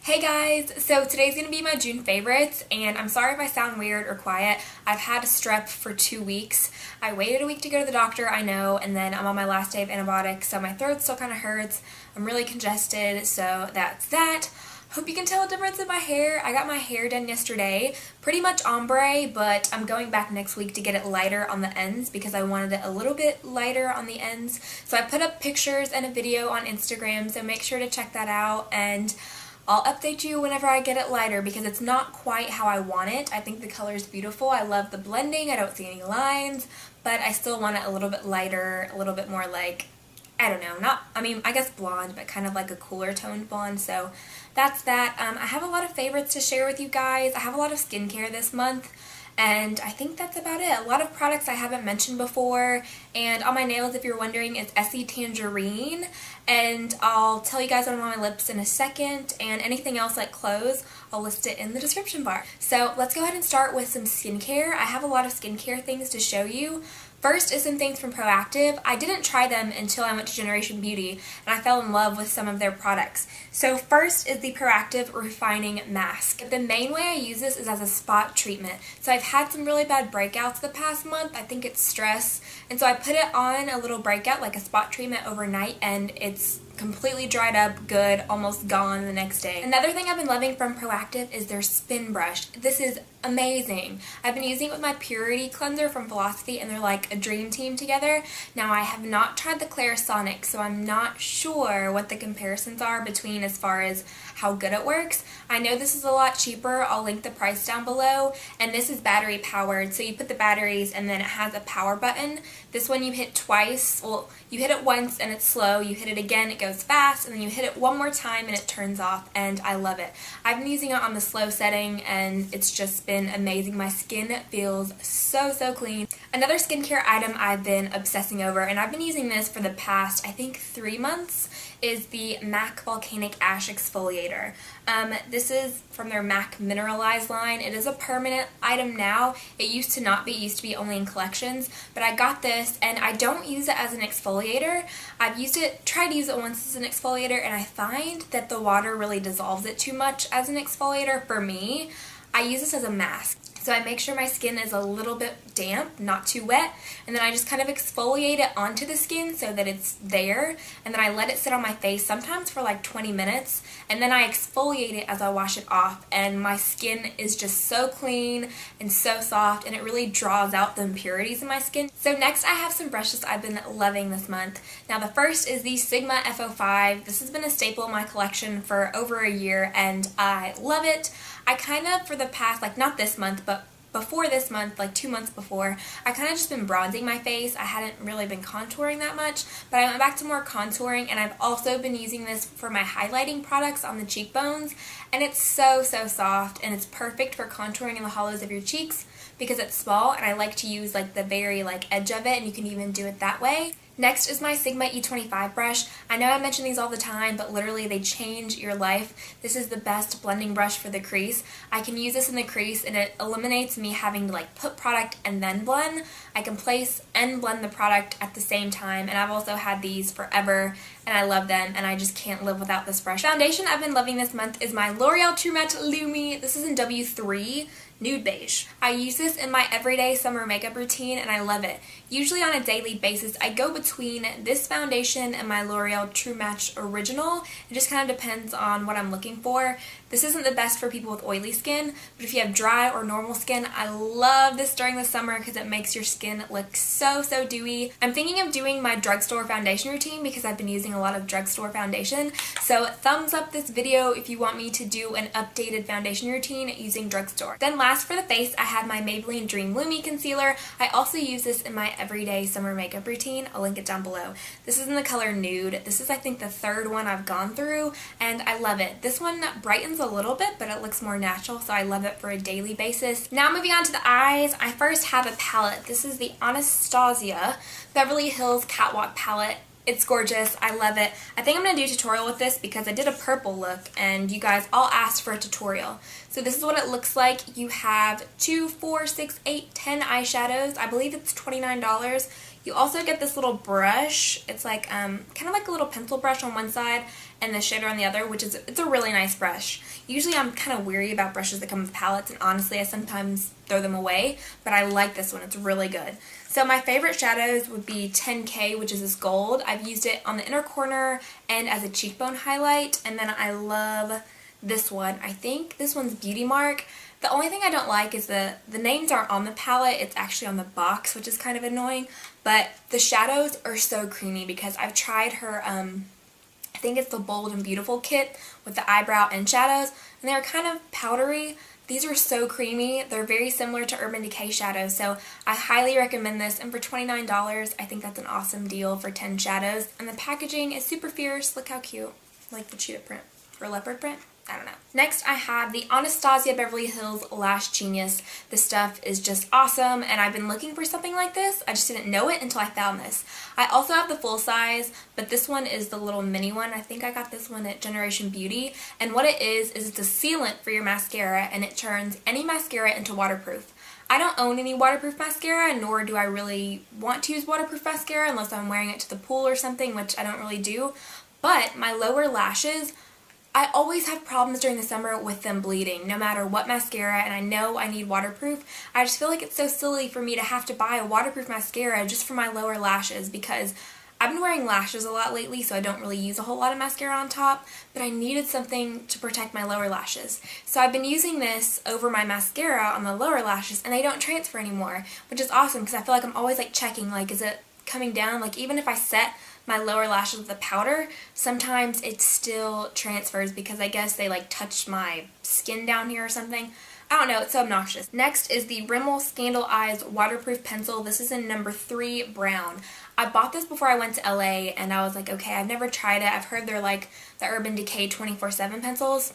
Hey guys, so today's going to be my June favorites, and I'm sorry if I sound weird or quiet. I've had a strep for 2 weeks. I waited a week to go to the doctor, I know, and then I'm on my last day of antibiotics, so my throat still kind of hurts. I'm really congested, so that's that. Hope you can tell a difference in my hair. I got my hair done yesterday, pretty much ombre, but I'm going back next week to get it lighter on the ends because I wanted it a little bit lighter on the ends. So I put up pictures and a video on Instagram, so make sure to check that out, and I'll update you whenever I get it lighter because it's not quite how I want it. I think the color is beautiful. I love the blending. I don't see any lines, but I still want it a little bit lighter, a little bit more like, I don't know, I guess blonde, but kind of like a cooler toned blonde. So that's that. I have a lot of favorites to share with you guys. I have a lot of skincare this month. And I think that's about it. A lot of products I haven't mentioned before. And on my nails, if you're wondering, it's Essie Tangerine. And I'll tell you guys what I'm on my lips in a second. And anything else like clothes, I'll list it in the description bar. So let's go ahead and start with some skincare. I have a lot of skincare things to show you. First is some things from Proactive. I didn't try them until I went to Generation Beauty, and I fell in love with some of their products. So first is the Proactive Refining Mask. The main way I use this is as a spot treatment. So I've had some really bad breakouts the past month. I think it's stress. And so I put it on a little breakout, like a spot treatment overnight, and it's completely dried up, good, almost gone the next day. Another thing I've been loving from Proactive is their spin brush. This is amazing. I've been using it with my Purity cleanser from Philosophy, and they're like a dream team together. Now I have not tried the Clarisonic, so I'm not sure what the comparisons are between as far as how good it works. I know this is a lot cheaper. I'll link the price down below, and this is battery powered, so you put the batteries and then it has a power button. This one you hit twice. Well, you hit it once and it's slow, you hit it again, it goes fast, and then you hit it one more time and it turns off, and I love it. I've been using it on the slow setting and it's just been amazing. My skin feels so clean. Another skincare item I've been obsessing over, and I've been using this for the past, I think, 3 months, is the MAC Volcanic Ash Exfoliator. This is from their MAC Mineralized line. It is a permanent item now. It used to not be. It used to be only in collections, but I got this and I don't use it as an exfoliator. I've tried to use it once as an exfoliator, and I find that the water really dissolves it too much as an exfoliator for me. I use this as a mask. So I make sure my skin is a little bit damp, not too wet, and then I just kind of exfoliate it onto the skin so that it's there, and then I let it sit on my face sometimes for like 20 minutes, and then I exfoliate it as I wash it off, and my skin is just so clean and so soft, and it really draws out the impurities in my skin. So next I have some brushes I've been loving this month. Now the first is the Sigma FO5. This has been a staple in my collection for over a year, and I love it. I kind of, for the past, like not this month, but before this month, like 2 months before, I kind of just been bronzing my face. I hadn't really been contouring that much, but I went back to more contouring, and I've also been using this for my highlighting products on the cheekbones, and it's so soft, and it's perfect for contouring in the hollows of your cheeks because it's small, and I like to use like the very edge of it, and you can even do it that way. Next is my Sigma E25 brush. I know I mention these all the time, but literally they change your life. This is the best blending brush for the crease. I can use this in the crease, and it eliminates me having to put product and then blend. I can place and blend the product at the same time, and I've also had these forever, and I love them, and I just can't live without this brush. Foundation I've been loving this month is my L'Oreal True Match Lumi. This is in W3. Nude Beige. I use this in my everyday summer makeup routine, and I love it. Usually on a daily basis, I go between this foundation and my L'Oreal True Match Original. It just kind of depends on what I'm looking for. This isn't the best for people with oily skin, but if you have dry or normal skin, I love this during the summer because it makes your skin look so dewy. I'm thinking of doing my drugstore foundation routine because I've been using a lot of drugstore foundation. So thumbs up this video if you want me to do an updated foundation routine using drugstore. Then last for the face, I have my Maybelline Dream Lumi Concealer. I also use this in my everyday summer makeup routine. I'll link it down below. This is in the color Nude. This is, I think, the third one I've gone through, and I love it. This one brightens a little bit, but it looks more natural, so I love it for a daily basis. Now moving on to the eyes, I first have a palette. This is the Anastasia Beverly Hills Catwalk palette. It's gorgeous. I love it. I think I'm going to do a tutorial with this because I did a purple look and you guys all asked for a tutorial. So this is what it looks like. You have 2, 4, 6, 8, 10 eyeshadows. I believe it's $29. You also get this little brush. It's like kind of like a little pencil brush on one side and the shader on the other, which is, it's a really nice brush. Usually I'm kind of weary about brushes that come with palettes, and honestly I sometimes throw them away, but I like this one. It's really good. So my favorite shadows would be 10K, which is this gold. I've used it on the inner corner and as a cheekbone highlight, and then I love this one. I think this one's Beauty Mark. The only thing I don't like is the names aren't on the palette, it's actually on the box, which is kind of annoying, but the shadows are so creamy because I've tried her, I think it's the Bold and Beautiful kit with the eyebrow and shadows, and they're kind of powdery. These are so creamy. They're very similar to Urban Decay shadows, so I highly recommend this, and for $29, I think that's an awesome deal for 10 shadows, and the packaging is super fierce. Look how cute, like the cheetah print or leopard print. I don't know. Next I have the Anastasia Beverly Hills Lash Genius. This stuff is just awesome, and I've been looking for something like this. I just didn't know it until I found this. I also have the full size, but this one is the little mini one. I think I got this one at Generation Beauty, and what it is it's a sealant for your mascara, and it turns any mascara into waterproof. I don't own any waterproof mascara, nor do I really want to use waterproof mascara unless I'm wearing it to the pool or something, which I don't really do, but my lower lashes, I always have problems during the summer with them bleeding, no matter what mascara, and I know I need waterproof. I just feel like it's so silly for me to have to buy a waterproof mascara just for my lower lashes, because I've been wearing lashes a lot lately, so I don't really use a whole lot of mascara on top, but I needed something to protect my lower lashes. So I've been using this over my mascara on the lower lashes, and they don't transfer anymore, which is awesome because I feel like I'm always like checking, like, is it coming down? Like, even if I set my lower lashes with the powder, sometimes it still transfers because I guess they like touched my skin down here or something. I don't know, it's so obnoxious. Next is the Rimmel Scandal Eyes Waterproof Pencil. This is in number 3 brown. I bought this before I went to LA, and I was like, okay, I've never tried it. I've heard they're like the Urban Decay 24/7 pencils.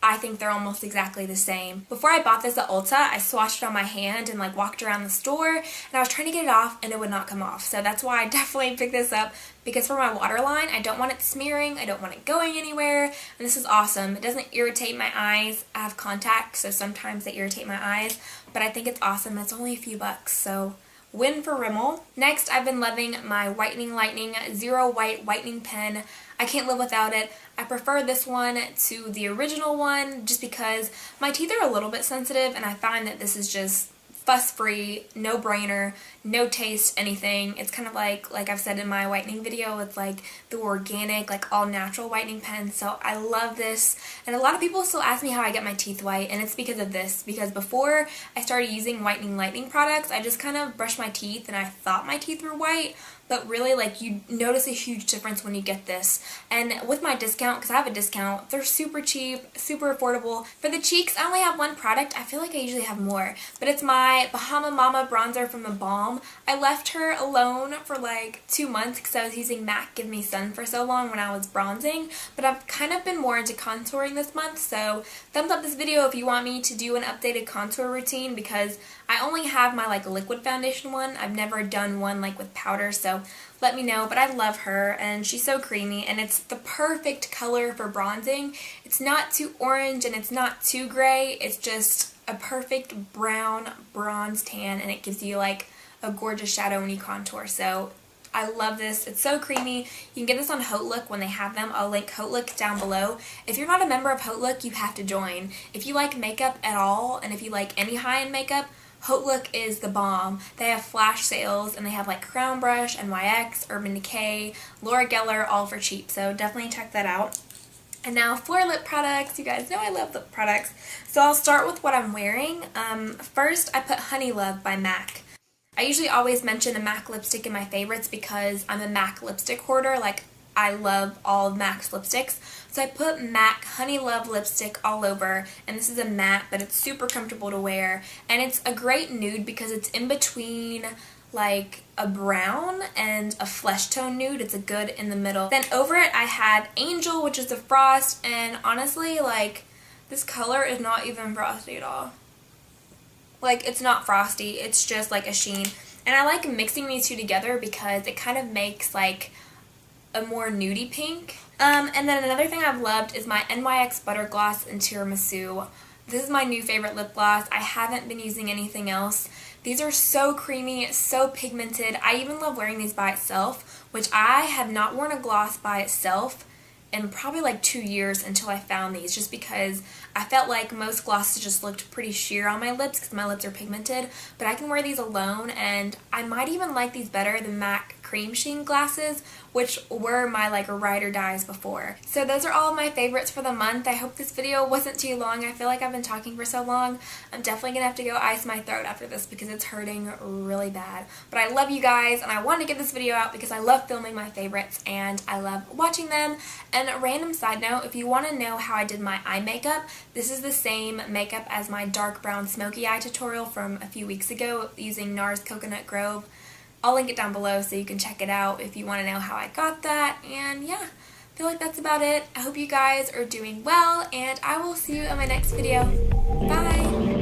I think they're almost exactly the same. Before I bought this at Ulta, I swatched it on my hand and like walked around the store, and I was trying to get it off and it would not come off. So that's why I definitely picked this up, because for my waterline, I don't want it smearing, I don't want it going anywhere, and this is awesome. It doesn't irritate my eyes. I have contacts, so sometimes they irritate my eyes, but I think it's awesome. It's only a few bucks, so win for Rimmel. Next, I've been loving my Whitening Lightning Zero White Whitening Pen. I can't live without it. I prefer this one to the original one just because my teeth are a little bit sensitive, and I find that this is just fuss-free, no-brainer, no taste, anything. It's kind of like I've said in my whitening video, it's like the organic, like all-natural whitening pen, so I love this. And a lot of people still ask me how I get my teeth white, and it's because of this, because before I started using Whitening Lightning products, I just kind of brushed my teeth and I thought my teeth were white, but really, like, you notice a huge difference when you get this. And with my discount, because I have a discount, they're super cheap, super affordable. For the cheeks, I only have one product. I feel like I usually have more, but it's my Bahama Mama bronzer from the Balm. I left her alone for like 2 months because I was using MAC Give Me Sun for so long when I was bronzing, but I've kind of been more into contouring this month, so thumbs up this video if you want me to do an updated contour routine, because I only have my like liquid foundation one. I've never done one like with powder, so let me know. But I love her, and she's so creamy, and it's the perfect color for bronzing. It's not too orange and it's not too gray. It's just a perfect brown bronze tan, and it gives you like a gorgeous shadow when you contour. So I love this. It's so creamy. You can get this on Haute Look when they have them. I'll link Haute Look down below. If you're not a member of Haute Look, you have to join. If you like makeup at all, and if you like any high-end makeup, Haute Look is the bomb. They have flash sales, and they have like Crown Brush, NYX, Urban Decay, Loreal, all for cheap, so definitely check that out. And now for lip products. You guys know I love lip products. So I'll start with what I'm wearing. First, I put Honey Love by MAC. I usually always mention a MAC lipstick in my favorites because I'm a MAC lipstick hoarder. Like, I love all of MAC's lipsticks. So I put MAC Honey Love lipstick all over, and this is a matte, but it's super comfortable to wear. And it's a great nude because it's in between like a brown and a flesh tone nude. It's a good in the middle. Then over it I had Angel, which is a frost, and honestly, like, this color is not even frosty at all. Like, it's not frosty, it's just like a sheen. And I like mixing these two together because it kind of makes like a more nudie pink. And then another thing I've loved is my NYX Butter Gloss in Tiramisu. This is my new favorite lip gloss. I haven't been using anything else. These are so creamy, so pigmented. I even love wearing these by itself, which I have not worn a gloss by itself in probably like 2 years until I found these, just because I felt like most glosses just looked pretty sheer on my lips because my lips are pigmented, but I can wear these alone, and I might even like these better than MAC cream sheen glasses, which were my like ride or dies before. So those are all of my favorites for the month. I hope this video wasn't too long. I feel like I've been talking for so long. I'm definitely gonna have to go ice my throat after this because it's hurting really bad. But I love you guys, and I wanted to get this video out because I love filming my favorites and I love watching them. And a random side note, if you want to know how I did my eye makeup, this is the same makeup as my dark brown smoky eye tutorial from a few weeks ago using NARS Coconut Grove. I'll link it down below so you can check it out if you want to know how I got that. And yeah, I feel like that's about it. I hope you guys are doing well, and I will see you in my next video. Bye!